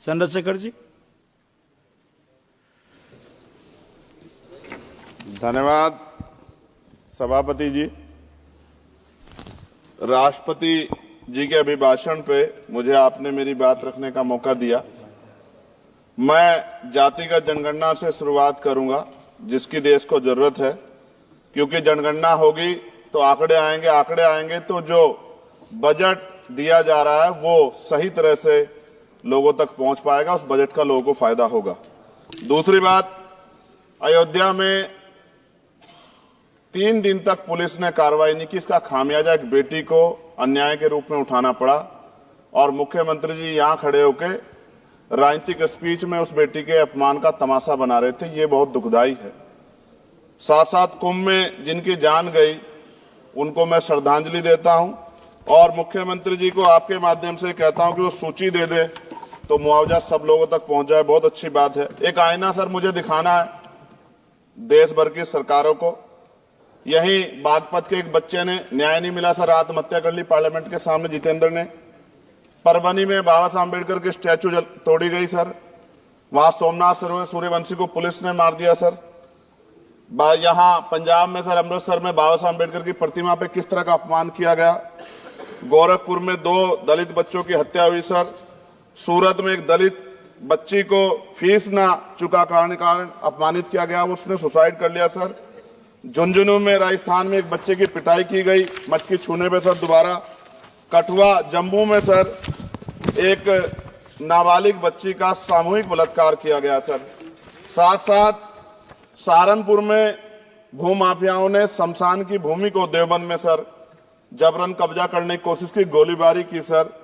चंद्रशेखर जी। धन्यवाद सभापति जी। राष्ट्रपति जी के अभिभाषण पे मुझे आपने मेरी बात रखने का मौका दिया। मैं जातिगत जनगणना से शुरुआत करूंगा जिसकी देश को जरूरत है, क्योंकि जनगणना होगी तो आंकड़े आएंगे तो जो बजट दिया जा रहा है वो सही तरह से लोगों तक पहुंच पाएगा, उस बजट का लोगों को फायदा होगा। दूसरी बात, अयोध्या में 3 दिन तक पुलिस ने कार्रवाई नहीं की, इसका खामियाजा एक बेटी को अन्याय के रूप में उठाना पड़ा और मुख्यमंत्री जी यहां खड़े होकर राजनीतिक स्पीच में उस बेटी के अपमान का तमाशा बना रहे थे। ये बहुत दुखदाई है। साथ साथ कुंभ में जिनकी जान गई उनको मैं श्रद्धांजलि देता हूं और मुख्यमंत्री जी को आपके माध्यम से कहता हूं कि वो सूची दे दे तो मुआवजा सब लोगों तक पहुंच जाए। बहुत अच्छी बात है। एक आईना सर मुझे दिखाना है देश भर की सरकारों को। यही बागपत के एक बच्चे ने न्याय नहीं मिला सर, आत्महत्या कर ली पार्लियामेंट के सामने, जितेंद्र ने। परभनी में बाबा साहब अम्बेडकर की स्टैचू तोड़ी गई सर, वहां सोमनाथ सूर्यवंशी को पुलिस ने मार दिया सर। यहां पंजाब में सर, अमृतसर में बाबा साहब अम्बेडकर की प्रतिमा पे किस तरह का अपमान किया गया। गोरखपुर में 2 दलित बच्चों की हत्या हुई सर। सूरत में एक दलित बच्ची को फीस ना चुका कारण अपमानित किया गया, उसने सुसाइड कर लिया सर। झुंझुनू में राजस्थान में एक बच्चे की पिटाई की गई मटकी छूने पे सर दोबारा। कठुआ जम्मू में सर एक नाबालिग बच्ची का सामूहिक बलात्कार किया गया सर। साथ साथ सहारनपुर में भूमाफियाओं ने शमशान की भूमि को देवबंद में सर जबरन कब्जा करने की कोशिश की, गोलीबारी की सर।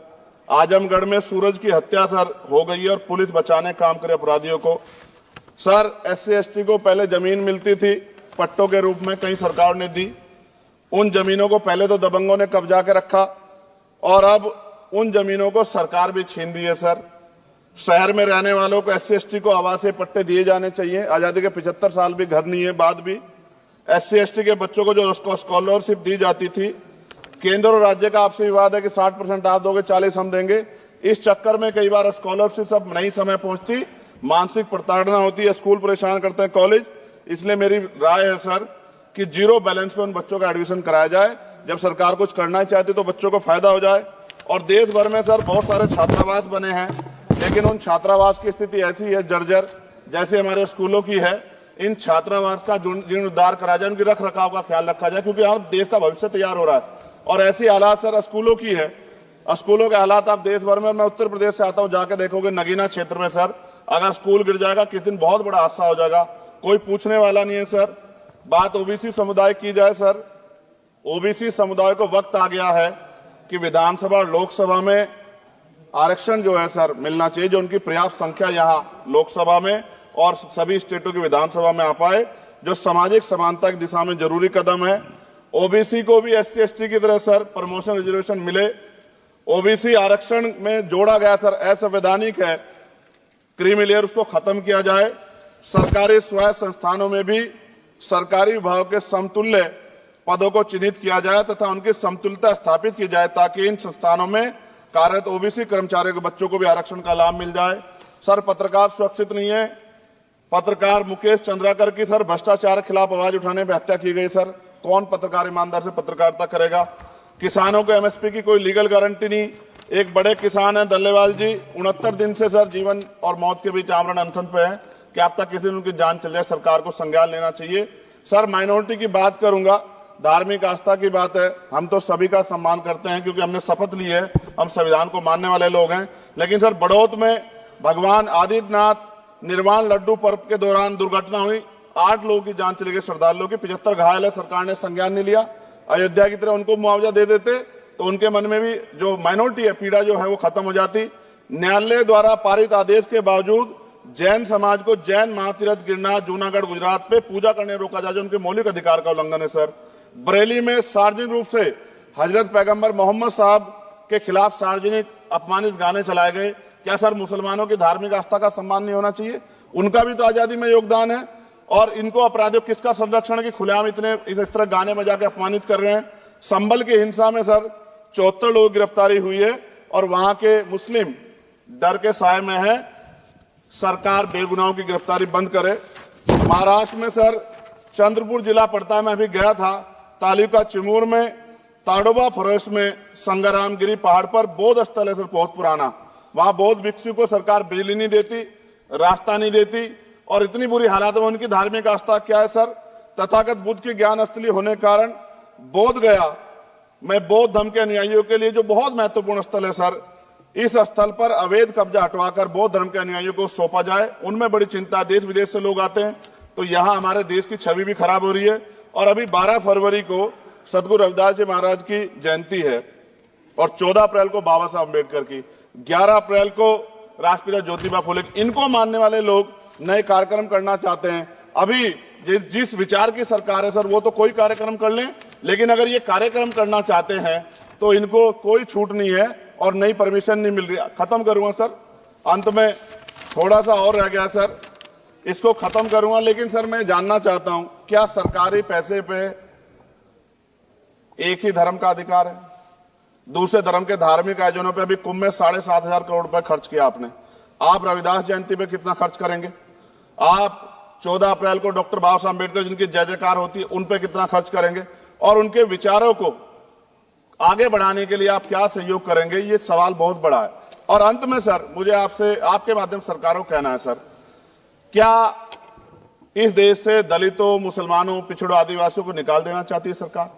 आजमगढ़ में सूरज की हत्या सर हो गई और पुलिस बचाने काम करे अपराधियों को। सर SC/ST को पहले जमीन मिलती थी पट्टों के रूप में, कई सरकार ने दी। उन जमीनों को पहले तो दबंगों ने कब्जा के रखा और अब उन जमीनों को सरकार भी छीन रही है सर। शहर में रहने वालों को SC/ST को आवासीय पट्टे दिए जाने चाहिए। आजादी के 75 साल भी घर नहीं है, बाद भी SC/ST के बच्चों को जो स्कॉलरशिप दी जाती थी, केंद्र और राज्य का आपसी विवाद है कि 60% आप दोगे, 40 हम देंगे। इस चक्कर में कई बार स्कॉलरशिप सब नहीं समय पहुंचती, मानसिक प्रताड़ना होती है, स्कूल परेशान करते हैं, कॉलेज। इसलिए मेरी राय है सर कि 0 बैलेंस पे उन बच्चों का एडमिशन कराया जाए। जब सरकार कुछ करना चाहती तो बच्चों को फायदा हो जाए। और देश भर में सर बहुत सारे छात्रावास बने हैं, लेकिन उन छात्रावास की स्थिति ऐसी है जर्जर, जैसे हमारे स्कूलों की है। इन छात्रावास का जीर्णोद्धार करा जाए, उनकी रख रखाव का ख्याल रखा जाए, क्योंकि यहाँ देश का भविष्य तैयार हो रहा है। और ऐसी हालात सर स्कूलों की है, स्कूलों के हालात आप देश भर में, मैं उत्तर प्रदेश से आता हूँ, जाके देखोगे नगीना क्षेत्र में सर अगर स्कूल गिर जाएगा किस दिन बहुत बड़ा हादसा हो जाएगा, कोई पूछने वाला नहीं है सर। बात OBC समुदाय की जाए सर, OBC समुदाय को वक्त आ गया है कि विधानसभा और लोकसभा में आरक्षण जो है सर मिलना चाहिए, जो उनकी पर्याप्त संख्या यहाँ लोकसभा में और सभी स्टेटों की विधानसभा में आ पाए, जो सामाजिक समानता की दिशा में जरूरी कदम है। OBC को भी SC/ST की तरह सर प्रमोशन रिजर्वेशन मिले। OBC आरक्षण में जोड़ा गया सर असंवैधानिक है, क्रीमी लेयर उसको खत्म किया जाए। सरकारी स्वायत्त संस्थानों में भी सरकारी विभागों के समतुल्य पदों को चिन्हित किया जाए तथा उनकी समतुल्यता स्थापित की जाए, ताकि इन संस्थानों में कार्यरत OBC कर्मचारियों के बच्चों को भी आरक्षण का लाभ मिल जाए। सर पत्रकार सुरक्षित नहीं है। पत्रकार मुकेश चंद्राकर की सर भ्रष्टाचार के खिलाफ आवाज उठाने पर हत्या की गई सर। कौन पत्रकार ईमानदार से पत्रकारिता करेगा। किसानों को MSP की कोई लीगल गारंटी नहीं। एक बड़े किसान है दल्लेवाल जी, 69 दिन से सर जीवन और मौत के बीच आमरण अनशन पे है। क्या अब तक किसी दिन उनकी जान चल जाए, सरकार को संज्ञान लेना चाहिए। सर माइनॉरिटी की बात करूंगा, धार्मिक आस्था की बात है, हम तो सभी का सम्मान करते हैं क्योंकि हमने शपथ ली है, हम संविधान को मानने वाले लोग हैं। लेकिन सर बड़ौत में भगवान आदित्यनाथ निर्वाण लड्डू पर्व के दौरान दुर्घटना हुई, 8 लोगों की जान चली गई, श्रद्धालुओं की 75 घायल है, सरकार ने संज्ञान नहीं लिया। अयोध्या की तरह उनको मुआवजा दे देते तो उनके मन में भी जो माइनॉरिटी है पीड़ा जो है वो खत्म हो जाती। न्यायालय द्वारा पारित आदेश के बावजूद जैन समाज को जैन महातीर्थ गिरनार जूनागढ़ गुजरात पे पूजा करने रोका जाए, जो उनके मौलिक अधिकार का उल्लंघन है सर। बरेली में सार्वजनिक रूप से हजरत पैगंबर मोहम्मद साहब के खिलाफ सार्वजनिक अपमानित गाने चलाए गए। क्या सर मुसलमानों की धार्मिक आस्था का सम्मान नहीं होना चाहिए? उनका भी तो आजादी में योगदान है। और इनको अपराधियों किसका संरक्षण है कि खुलेआम इतने इस तरह गाने बजा के अपमानित कर रहे हैं। संभल की हिंसा में सर 74 लोगों की गिरफ्तारी हुई है और वहां के मुस्लिम डर के साए में है। सरकार बेगुनाहों की गिरफ्तारी बंद करे। महाराष्ट्र में सर चंद्रपुर जिला पड़ता है, मैं अभी गया था, तालुका चिमूर में ताडोबा फॉरेस्ट में संग्रामगिरी पहाड़ पर बौद्ध स्थल है सर, बहुत पुराना। वहां बौद्ध भिक्षु को सरकार बिजली नहीं देती, रास्ता नहीं देती, और इतनी बुरी हालात में उनकी धार्मिक आस्था क्या है सर, तथागत बुद्ध की ज्ञान स्थली होने के कारण बोध गया में बौद्ध धर्म के अनुयायियों के लिए जो बहुत महत्वपूर्ण स्थल है सर, इस स्थल पर अवैध कब्जा हटवाकर बौद्ध धर्म के अनुयायियों को सौंपा जाए। उनमें बड़ी चिंता, देश विदेश से लोग आते हैं, तो यहाँ हमारे देश की छवि भी खराब हो रही है। और अभी 12 फरवरी को सदगुरु रविदास जी महाराज की जयंती है और 14 अप्रैल को बाबा साहब अम्बेडकर की, 11 अप्रैल को राष्ट्रपिता ज्योतिबा फुले। इनको मानने वाले लोग नए कार्यक्रम करना चाहते हैं। अभी जिस विचार की सरकार है सर, वो तो कोई कार्यक्रम कर लें, लेकिन अगर ये कार्यक्रम करना चाहते हैं तो इनको कोई छूट नहीं है और नई परमिशन नहीं मिल रही। खत्म करूंगा सर, अंत में थोड़ा सा और रह गया सर, इसको खत्म करूंगा। लेकिन सर मैं जानना चाहता हूं, क्या सरकारी पैसे पे एक ही धर्म का अधिकार है? दूसरे धर्म के धार्मिक आयोजनों पे अभी कुंभ में 7,500 करोड़ रुपए खर्च किया आपने। आप रविदास जयंती पे कितना खर्च करेंगे? आप 14 अप्रैल को डॉक्टर बाबा साहब अम्बेडकर जिनकी जय जयकार होती है, उन पे कितना खर्च करेंगे? और उनके विचारों को आगे बढ़ाने के लिए आप क्या सहयोग करेंगे? ये सवाल बहुत बड़ा है। और अंत में सर मुझे आपसे, आपके माध्यम से सरकारों को कहना है सर, क्या इस देश से दलितों, मुसलमानों, पिछड़ों, आदिवासियों को निकाल देना चाहती है सरकार?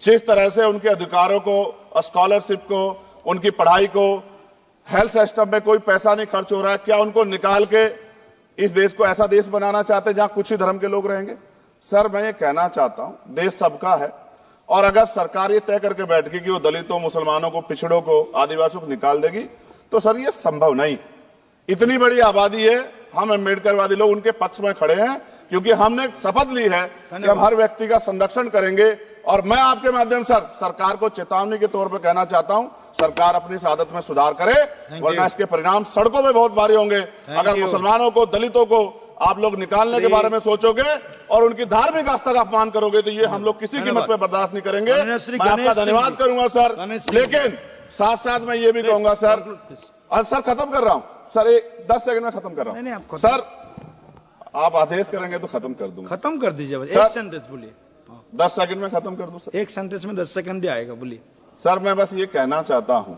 जिस तरह से उनके अधिकारों को, स्कॉलरशिप को, उनकी पढ़ाई को, हेल्थ सिस्टम में कोई पैसा नहीं खर्च हो रहा है, क्या उनको निकाल के इस देश को ऐसा देश बनाना चाहते हैं जहां कुछ ही धर्म के लोग रहेंगे? सर मैं ये कहना चाहता हूं, देश सबका है, और अगर सरकार ये तय करके बैठ गई कि वो दलितों, मुसलमानों को, पिछड़ों को, आदिवासियों को निकाल देगी, तो सर ये संभव नहीं। इतनी बड़ी आबादी है, हम अम्बेडकरवादी लोग उनके पक्ष में खड़े हैं, क्योंकि हमने शपथ ली है कि हम हर व्यक्ति का संरक्षण करेंगे। और मैं आपके माध्यम से सरकार को चेतावनी के तौर पर कहना चाहता हूं, सरकार अपनी इस आदत में सुधार करे, वरना इसके परिणाम सड़कों में बहुत भारी होंगे। अगर मुसलमानों को, दलितों को आप लोग निकालने के बारे में सोचोगे और उनकी धार्मिक आस्था का अपमान करोगे, तो ये हम लोग किसी कीमत पे बर्दाश्त नहीं करेंगे। मैं आपका धन्यवाद करूंगा सर, लेकिन साथ साथ मैं ये भी कहूंगा सर, और सर खत्म कर रहा हूं सर, 10 सेकंड में खत्म कर रहा हूं सर, आप आदेश करेंगे तो खत्म कर दूंगा। खत्म कर दीजिए, एक सेंटेंस बोलिए। 10 सेकंड में खत्म कर दूं सर, एक सेंटेंस में 10 सेकंड भी आएगा, बोलिए सर। मैं बस ये कहना चाहता हूं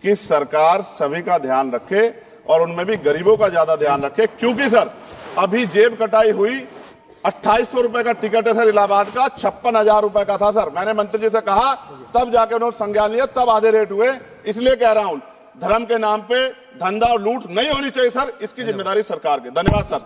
कि सरकार सभी का ध्यान रखे और उनमें भी गरीबों का ज्यादा ध्यान रखे, क्योंकि सर अभी जेब कटाई हुई 2800 रुपए का टिकट है सर इलाहाबाद का, 56,000 रुपए का था सर। मैंने मंत्री जी से कहा, तब जाके उन्होंने संज्ञान लिया, तब आधे रेट हुए। इसलिए कह रहा हूं, धर्म के नाम पे धंधा और लूट नहीं होनी चाहिए सर, इसकी जिम्मेदारी सरकार की। धन्यवाद सर।